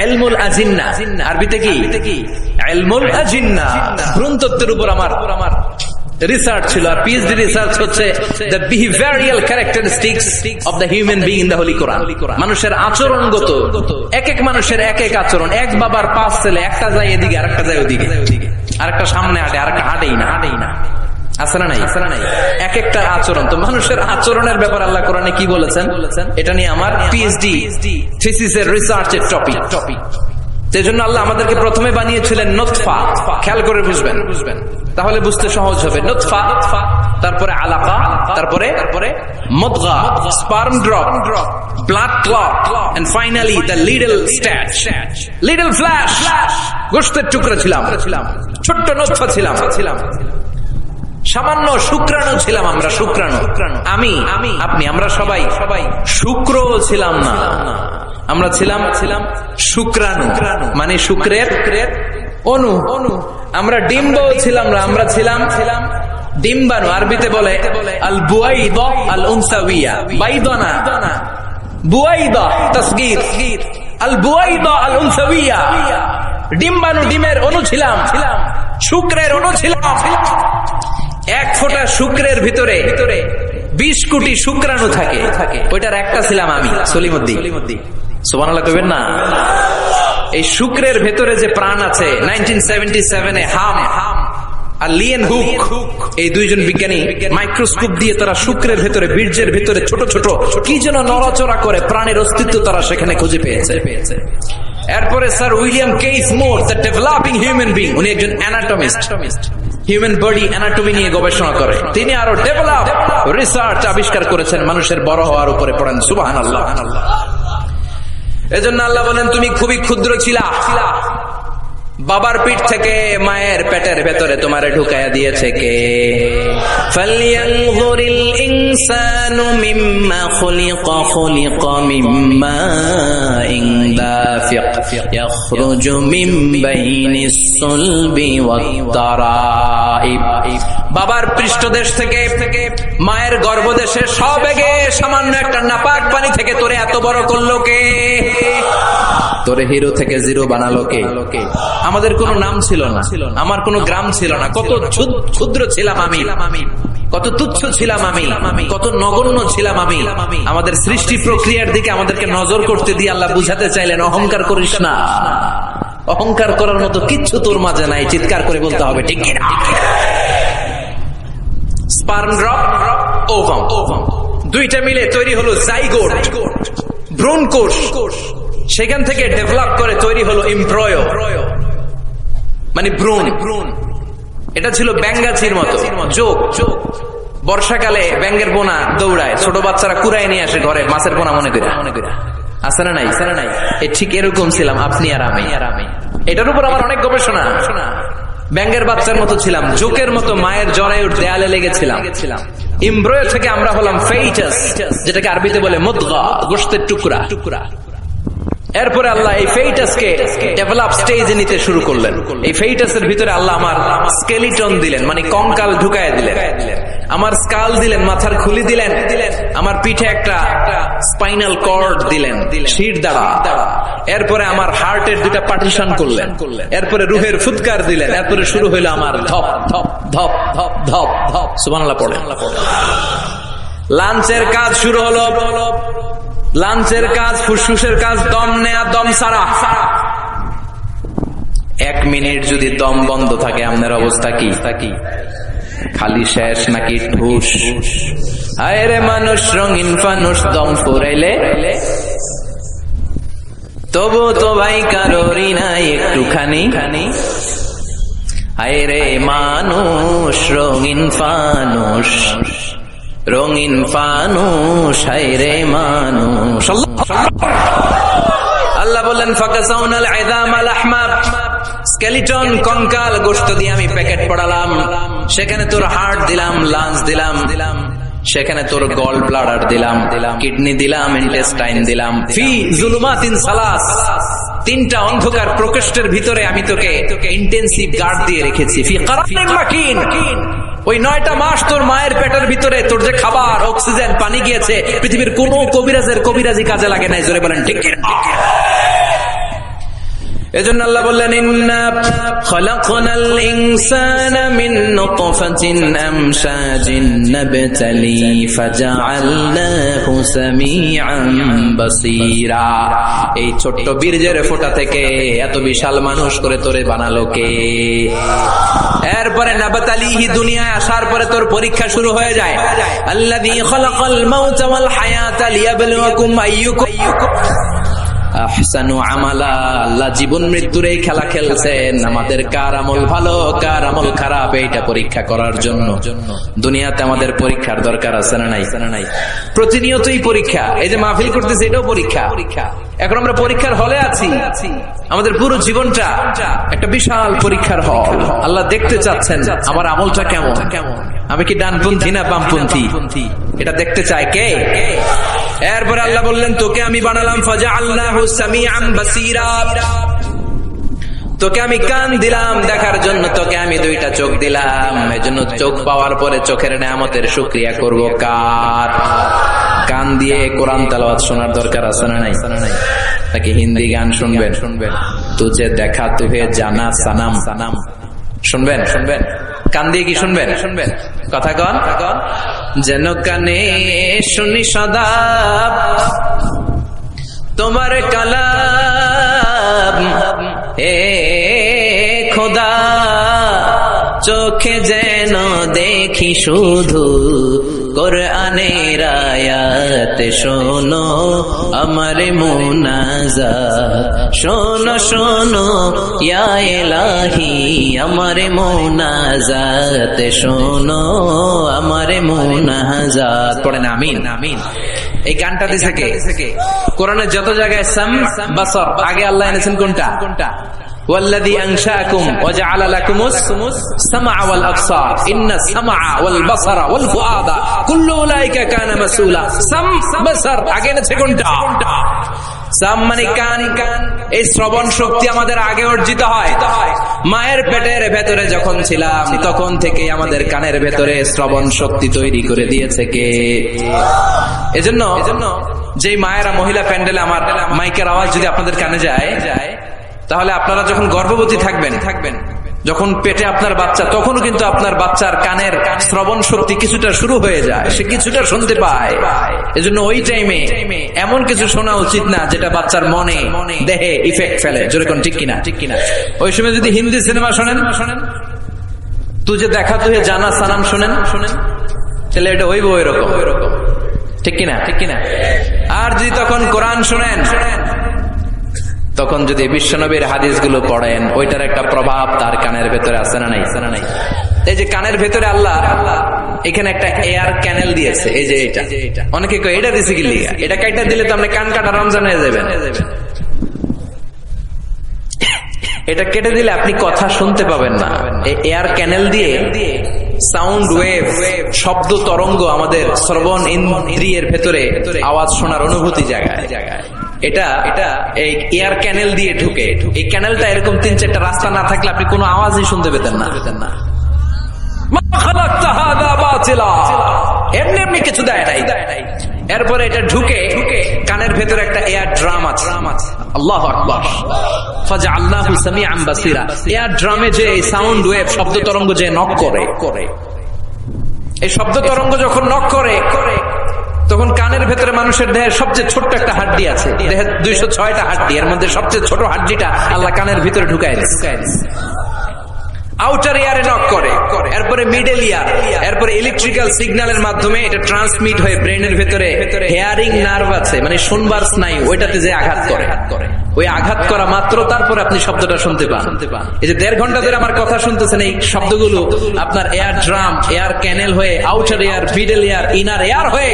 ইলমুল আজিন্না, আরবিতে কি ইলমুল আজিন্না, ভ্রূণতত্ত্বের উপর আমার রিসার্চ ছিল। আর পিএইচডি রিসার্চ হচ্ছে the behavioural characteristics of the human being in the holy Quran. মানুষের আচরণগত, এক এক মানুষের এক এক আচরণ। এক বাবার 5 ছেলে, একটা যায় এদিকে আর একটা যায় ওদিকে, আরেকটা সামনে হাঁটে আর একটা হাঁটেই না। আছে না নাই? এক একটা আচরণ। তো মানুষের আচরণের ব্যাপার আল্লাহ কোরআনে কি বলেছেন, এটা নিয়ে আমার পিএইচডি থিসিসের রিসার্চের টপিক। সেজন্য আল্লাহ আমাদেরকে প্রথমে বানিয়েছিলেন নুতফা। খেয়াল করে বুঝবেন, তাহলে বুঝতে সহজ হবে। নুতফা, তারপরে আলাকা, তারপরে মুদগা, sperm drop, blood clot, and finally the little স্ট্যাচ, লিটল ফ্ল্যাশ। গোশতের টুকরা ছিলাম, ছোট্ট নুতফা ছিলাম, সামান্য শুক্রাণু ছিলাম আমরা। শুক্রাণু, আমি, আপনি, আমরা সবাই শুক্র ছিলাম না, আমরা ছিলাম শুক্রাণু, মানে শুক্রের অনু। আমরা ডিম্ব ছিলাম না, আমরা ছিলাম ডিম্বাণু। আরবিতে বলে আল বুয়াইদা আল উনসাউইয়া, বাইদানা বুয়াইদা তাসগীর, আল বুয়াইদা আল উনসাউইয়া। ডিম্বাণু, ডিমের অনু ছিলাম, শুক্রের অনু ছিলাম। এক ফোঁটা শুক্রের ভিতরে 20 কোটি শুক্রাণু থাকে, ওইটার একটা ছিলাম আমি, সলিমুদ্দিন। সুবহানাল্লাহ কইবেন না? এই শুক্রের ভেতরে যে প্রাণ আছে, 1977-এ হাম আর লিয়েন হুক, এই দুইজন বিজ্ঞানী মাইক্রোস্কোপ দিয়ে তারা শুক্রের ভেতরে, বীর্যের ভেতরে ছোট ছোট কি যেন নড়াচড়া করে, প্রাণের অস্তিত্ব তারা সেখানে খুঁজে পেয়েছে। এরপরে sir William case more, the developing human being, উনি একজন অ্যানাটমিস্ট, হিউম্যান বডি অ্যানাটমি নিয়ে গবেষণা করে। তিনি আরো ডেভেলপ রিসার্চ আবিষ্কার করেছেন মানুষের বড় হওয়ার উপরে। পড়েন সুবহানাল্লাহ। এজন্য আল্লাহ বলেন তুমি খুবই ক্ষুদ্র ছিলা, বাবার পিঠ থেকে মায়ের পেটের ভেতরে তোমারে ঢুকায়া দিয়েছে কে? ফালইয়ানযুরিল ইনসানু মিম্মা খুলিকা, খুলিকা মিম্মা ইন দাফিক ইয়াখরুজু মিন বাইনিস সুলবি ওয়াত তারাইব। বাবার পৃষ্ঠদেশ থেকে, মায়ের গর্ভদেশে সবেগে সামান্য একটা নাপাক পানি থেকে তোরে এত বড় করলো কে? তোরে হিরো থেকে জিরো বানালো কে? আমাদের কোনো নাম ছিল না, আমার কোনো গ্রাম ছিল না। কত ক্ষুদ্র ছিলাম আমি, কত তুচ্ছ ছিলাম আমি, কত নগণ্য ছিলাম আমি। আমাদের সৃষ্টি প্রক্রিয়ার দিকে আমাদেরকে নজর করতে দিয়ে আল্লাহ বুঝাতে চাইলেন অহংকার করিস না, অহংকার করার মতো কিচ্ছু তোর মাঝে নাই। চিৎকার করে বলতে হবে ঠিক কিনা? স্পার্ম ড্রপ, ওভাম, দুইটা মিলে তৈরি হলো জাইগোট, ভ্রূণ কোষ। সেখান থেকে ডেভেলপ করে তৈরি হলো এমব্রয়ো, মানে ভ্রূণ। এটা ছিল ব্যাঙ্গাচির মতো যোগ। বর্ষাকালে ব্যাঙ্গের বোনা দৌড়ায়, ছোট বাচ্চারা কুড়ায় নিয়ে আসে ঘরে মাছের বোনা মনে করে। আছে না নাই? ঠিক এরকম ছিলাম আপনি আর আমি। এটার উপর আমার অনেক গবেষণা। ব্যাঙ্গের বাচ্চার মতো ছিলাম, জোকের মতো মায়ের জরায়ুর দেয়ালে লেগেছিলাম। এমব্রয়ো থেকে আমরা হলাম ফেইটাস, যেটাকে আরবিতে বলে মুদগা, গোশতের টুকরা। এরপরে আল্লাহ এই ফেইটাসকে ডেভেলপ স্টেজে নিতে শুরু করলেন। এই ফেইটাসের ভিতরে আল্লাহ আমার স্কেলিটন দিলেন, মানে কঙ্কাল ঢুকায় দিলেন। আমার স্কাল দিলেন, মাথার খুলি দিলেন। আমার পিঠে একটা স্পাইনাল কর্ড দিলেন, শির দ্বারা। এরপরে আমার হার্টের দুটা পার্টিশন করলেন। এরপরে রুহের ফুৎকার দিলেন। এরপরে শুরু হইলো আমার ধপ ধপ ধপ ধপ ধপ ধপ। সুবহানাল্লাহ পড়ে। লাঞ্চের কাজ শুরু হলো। লাঞ্চের কাজ, ফুসফুসের কাজ, দম নেয়া, দম সারা। 1 মিনিট যদি দম বন্ধ থাকে আপনার অবস্থা কি? খালি শেষ নাকি ঠুস? হায় রে মানুষ, রঙিন ফানুষ, দম ফুরাইলে তবু তো ভাই কারোরই নাই একটুখানি। হায় রে মানুষ, রঙিন ফানুষ, রঙিন ফানুষ, হায় রে মানুষ। আল্লাহ বললেন ফাকাসাউনাল ইযামা লাহমা, স্কেলিটন, কঙ্কাল, গোশত দিয়ে আমি প্যাকেট পড়ালাম। সেখানে তোর হার্ট দিলাম, লাঞ্চ দিলাম, সেখানে তোর গল ব্লাডার দিলাম, কিডনি দিলাম, ইন্টেস্টাইন দিলাম। ফি যুলুমাতিন সালাস, 3টা অন্ধকার প্রকোষ্ঠের ভিতরে আমি তোকে ইন্টেনসিভ গার্ড দিয়ে রেখেছি। ফি কারারিন মাকিন, ওই 9টা মাস তোর মায়ের পেটের ভিতরে তোর যে খাবার, অক্সিজেন, পানি গিয়েছে, পৃথিবীর কোন কবিরাজি কাজে লাগে নাই। জোরে বলেন ঠিক কিনা? এজন্য আল্লাহ বললেন ইন্না খালাকনাল ইনসানা মিন নুতফাতিন আমশাজিন নাবতালি ফাজআলনাহু সামিআন বাসীরা। এই ছোট্ট বীর্যের ফোঁটা থেকে এত বিশাল মানুষ করে তোরে বানালো কে? এরপরে নাবতালিহি, দুনিয়ায় আসার পরে তোর পরীক্ষা শুরু হয়ে যায়। আল্লাযী খালাকাল মাউতা ওয়াল হায়াতা লিয়াবলুয়াকুম আইয়ুকুম আহসানু আমালা। আল্লাহ জীবন মৃত্যুর এই খেলা খেলছেন, আমাদের কার আমল ভালো কার আমল খারাপ এইটা পরীক্ষা করার জন্য। দুনিয়াতে আমাদের পরীক্ষার দরকার আছে না নাই? প্রতিনিয়তই পরীক্ষা। এই যে মাহফিল করতেছে এটাও পরীক্ষা। এখন আমরা পরীক্ষার হলে আছি। আমাদের পুরো জীবনটা একটা বিশাল পরীক্ষার হল। আল্লাহ দেখতে চাচ্ছেন আমার আমলটা কেমন, আমি কি ডানপন্থী না বামপন্থী, এটা দেখতে চায় কে? এরপরে আল্লাহ বললেন তোকে আমি বানালাম ফাজআলনাহু সামিআন বাসীরা, তোকে আমি কান দিলাম দেখার জন্য, তোকে আমি দুইটা চোখ দিলাম। এজন্য চোখ পাওয়ার পরে চোখের নেয়ামতের শুকরিয়া করব কার? কান দিয়ে কোরআন তেলাওয়াত শোনার দরকার আছে না নাই? নাকি হিন্দি গান শুনবেন? তুঝে দেখা তুহে জানা সানাম শুনবেন? কান দিয়ে কি শুনবেন? কথা কন। যেন কানে শুনি সদা তোমার কালাম, হে খোদা চোখে যেন দেখি শুধু কোরআনের আয়াত। শোনো আমার মুনাজাত, শোনো শোনো ইয়া ইলাহি আমার মুনাজাত, শোনো আমার মুনাজাত। পড়েন আমিন। এই গানটা দিছে কে? কোরআনের যত জায়গায় সাম বাসর আগে আল্লাহ এনেছেন কোনটা? والذي أنشأكم وجعل لكم السمع والأبصار إن السمع والبصر والفؤاد كل أولئك كان مسؤولا। সাম বাসর আগে এনেছে কোনটা? সাম মানে কান। এই শ্রবণ শক্তি আমাদের আগে অর্জিত হয়। মায়ের পেটের ভেতরে যখন ছিলাম তখন থেকে আমাদের কানের ভেতরে শ্রবণ শক্তি তৈরি করে দিয়েছে কে? এজন্য যেই মায়েরা মহিলা প্যান্ডেলে আমার মাইকের আওয়াজ যদি আপনাদের কানে যায়, তাহলে আপনারা যখন গর্ভবতী থাকবেন, যখন পেটে আপনার বাচ্চা, তখনও কিন্তু আপনার বাচ্চার কানের শ্রবণ শক্তি কিছুটা শুরু হয়ে যায়, সে কিছুটা শুনতে পায়। এজন্য ওই টাইমে এমন কিছু শোনা উচিত না যেটা বাচ্চার মনে দেহে ইফেক্ট ফেলে। যেরকম ঠিক কিনা? ওই সময় যদি হিন্দি সিনেমা শোনেন, তুঝে দেখা তুহে জানা সানাম শোনেন, তাহলে এটা হইব ওই রকম। ঠিক কিনা? আর যদি তখন কোরআন শোনেন, তখন যদি বিশ্বনবীর হাদিসগুলো পড়েন, ওইটার একটা প্রভাব তার কানের ভেতরে আছে না নাই? এই যে কানের ভেতরে আল্লাহ এখানে একটা এয়ার ক্যানেল দিয়েছে। এই যে এটা অনেকে কয় এটা দিছে কি লিগা? এটা কাইটা দিলে তো আপনি কান কাটা রমজান হয়ে যাবেন। এটা কেটে দিলে আপনি কথা শুনতে পাবেন না। এই এয়ার ক্যানেল দিয়ে সাউন্ড ওয়েভ, শব্দ তরঙ্গ আমাদের শ্রবণ ইন্দ্রিয়ের ভেতরে আওয়াজ শোনার অনুভূতি জায়গায়। এটা এই এয়ার ক্যানেল দিয়ে ঢুকে। এই ক্যানেলটা এরকম 3-4টা রাস্তা না থাকলে আপনি কোনো আওয়াজই শুনতে পেতেন না। এমনি কিছু দেয় নাই। এরপরে এটা ঢুকে কানের ভেতরে একটা এয়ার ড্রাম আছে। আল্লাহু আকবার। ফাজআলনাহু সামিআন বাসীরা। এয়ার ড্রামে যে সাউন্ড ওয়েভ, শব্দ তরঙ্গ যে নক করে, এই শব্দ তরঙ্গ যখন নক করে, তখন কানের ভেতরে মানুষের দেহের সবচেয়ে ছোট্ট একটা হাড্ডি আছে। দেহের 206টা হাড্ডি, এর মধ্যে সবচেয়ে ছোট হাড্ডিটা আল্লাহ কানের ভিতরে ঢুকায় দিয়েছে। আউটার ইয়ারে নক করে, এরপরে মিডল ইয়ার, এরপরে ইলেকট্রিক্যাল সিগন্যালের মাধ্যমে এটা ট্রান্সমিট হয়ে ব্রেনের ভেতরে হেয়ারিং নার্ভ আছে, মানে শুনবার স্নায়ু, ওইটাতে যে আঘাত করে, ওই আঘাত করা মাত্র তারপরে আপনি শব্দটা শুনতে পান। এই যে 1.5 ঘন্টা ধরে আমার কথা শুনতেছেন, এই শব্দগুলো আপনার এয়ার ড্রাম, এয়ার ক্যানেল হয়ে outer air, middle air, inner air হয়ে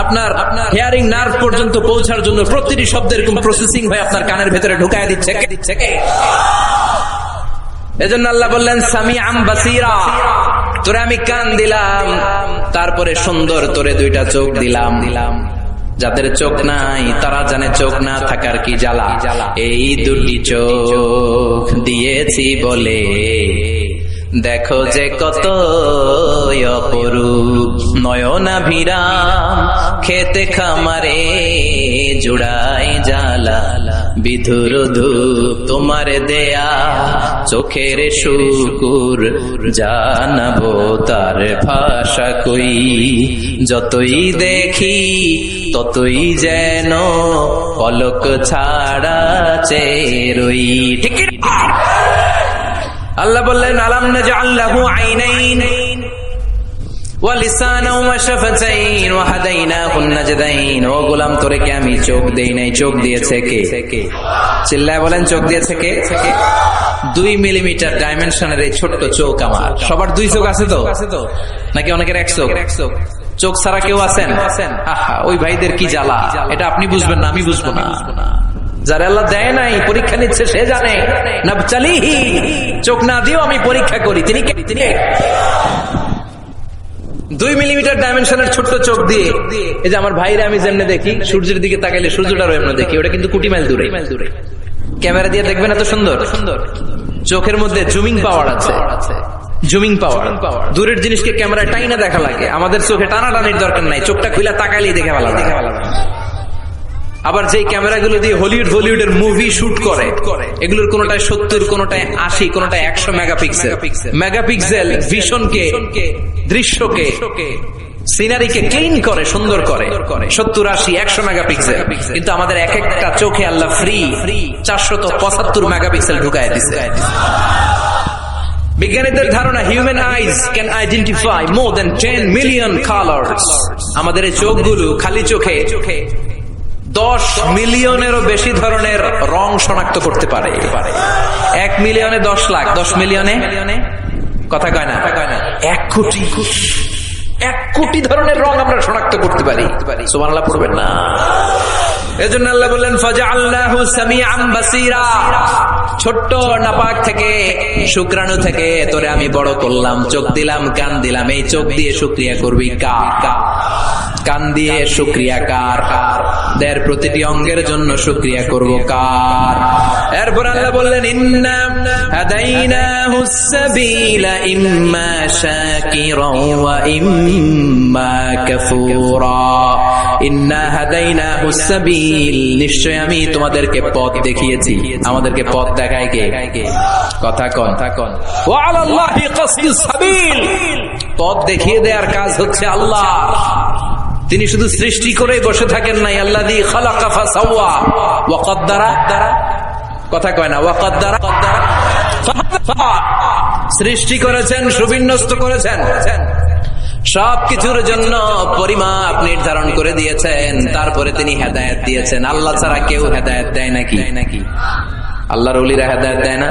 আপনার হেয়ারিং নার্ভ পর্যন্ত পৌঁছার জন্য প্রতিটি শব্দ এরকম প্রসেসিং হয়ে আপনার কানের ভেতরে ঢুকায় দিচ্ছে। এজন্য আল্লাহ বললেন সামিআন বাসীরা, তোরে আমি কান দিলাম, তারপরে সুন্দর তোরে 2টা চোখ দিলাম। যাদের চোখ নাই তারা জানে চোখ না থাকার কি জ্বালা। এই 2টি চোখ দিয়েছি বলে দেখো যে কত অপরূপ, নয়নাভিরাম খেতে খামারে জুড়াই জালা বিধুর ধূপ তোমার দেয়া চোখের শুকুর জানাবো তার ভাষা কই যতই দেখি ততই যেন পলক ছাড়া চেরই ঠিক আল্লাহ বললেন আলাম নাজআল লাহু আইনাইন ওয়া লিসানাও ওয়া শাফাতাইন ওয়া হাদাইনাহুন নাজদাইন ও গোলাম তোরে কি আমি চোখ দেই নাই চোখ দিয়েছে কে চিল্লায় বলেন চোখ দিয়েছে কে 2 মিলিমিটার ডাইমেনশনের এই ছোট্ট চোখ আমার সবার 2 চোখ আছে তো নাকি অনেকের এক চোখ চোখ ছাড়া কেউ আছেন আহা ওই ভাইদের কি জ্বালা এটা আপনি বুঝবেন না আমি বুঝবো না যারা আল্লাহ দেয় নাই পরীক্ষা নিচ্ছে সে জানে না চালিহি চোখ না দিও আমি পরীক্ষা করি তিনি 2 মিলিমিটার ডাইমেনশনের ছোট্ট চোখ দিয়ে এই যে আমার ভাইরা আমি যেমনে দেখি সূর্যের দিকে তাকাইলে সূর্যটারও এমন দেখি ওটা কিন্তু কোটি মাইল দূরে ক্যামেরা দিয়ে দেখবেন এত সুন্দর চোখের মধ্যে জুমিং পাওয়ার আছে জুমিং পাওয়ার দূরের জিনিসকে ক্যামেরায় টাইনা দেখা লাগে আমাদের চোখে টানাটানির দরকার নাই চোখটা খুলে তাকাইলেই দেখে ভালো লাগে আবার যে ক্যামেরাগুলো দিয়ে হলিউড বলিউডের মুভি শুট করে এগুলোর কোনটায় 70 কোনটায় 80 কোনটায় 100 মেগাপিক্সেল ভিশনকে দৃশ্যকে সিনারিকে ক্লিন করে সুন্দর করে 70 80 100 মেগাপিক্সেল কিন্তু আমাদের এক একটা চোখে আল্লাহ ফ্রি 475 মেগাপিক্সেল ঢুকায় দিয়েছে বিজ্ঞানীদের ধারণা human eyes can identify more than 10 million colours আমাদের এই চোখগুলো খালি চোখে 10 মিলিয়নেরও বেশি ধরনের রং শনাক্ত করতে পারে 1 মিলিয়নে 10 লাখ 10 মিলিয়নে কথা কয় না 1 কোটি 1 কোটি ধরনের রং আমরা শনাক্ত করতে পারি সুবহানাল্লাহ পড়বেন না এজন্য আল্লাহ বললেন ফাজআলনাহু সামিআন বাসীরা ছোট্ট নাপাক থেকে শুকরাণু থেকে তোরে আমি বড় করলাম চোখ দিলাম কান দিলাম এই চোখ দিয়ে শুকরিয়া করবি কার কান দিয়ে শুকরিয়া কার দের প্রতিটি অঙ্গের জন্য শুকরিয়া করব কার এরপর আল্লাহ বললেন ইন্না হাদাইনাহুস সাবিলা ইম্মা শাকিরাও ওয়া ইম্মা কাফুরা ইন্না হাদাইনাহুস সাবিল নিশ্চয় আমি তোমাদেরকে পথ দেখিয়েছি আমাদেরকে পথ দেখায় কে কথা কোন ওয়া আলাল্লাহি কাসদুস সাবিল পথ দেখিয়ে দেওয়ার কাজ হচ্ছে আল্লাহ তিনি শুধু সৃষ্টি করেই বসে থাকেন নাই আল্লাযী খালাকা ফাসাওয়া ওয়া কদ্দারা কথা কয় না ওয়া কদ্দারা সৃষ্টি করেছেন সুবিন্যস্ত করেছেন সবকিছুর জন্য পরিমাপ নির্ধারণ করে দিয়েছেন তারপরে তিনি হেদায়েত দিয়েছেন আল্লাহ ছাড়া কেউ হেদায়েত দেয় নাকি আল্লাহর ওলিরা হেদায়েত দেয় না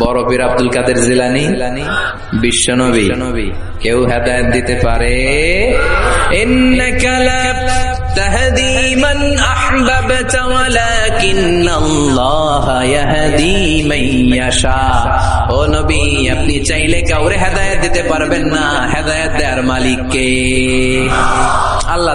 বড় পীর আব্দুল কাদের জিলানী বিশ্বনবী কেউ হেদায়েত দিতে পারে ইন্নাকা লা তাহদি মান আহবাবতা ওয়ালাকিন্নাল্লাহা ইয়াহদি মান ইয়াশা ও নবী আপনি চাইলে কাউরে হেদায়েত দিতে পারবেন না হেদায়েত দেওয়ার মালিক কে আল্লাহ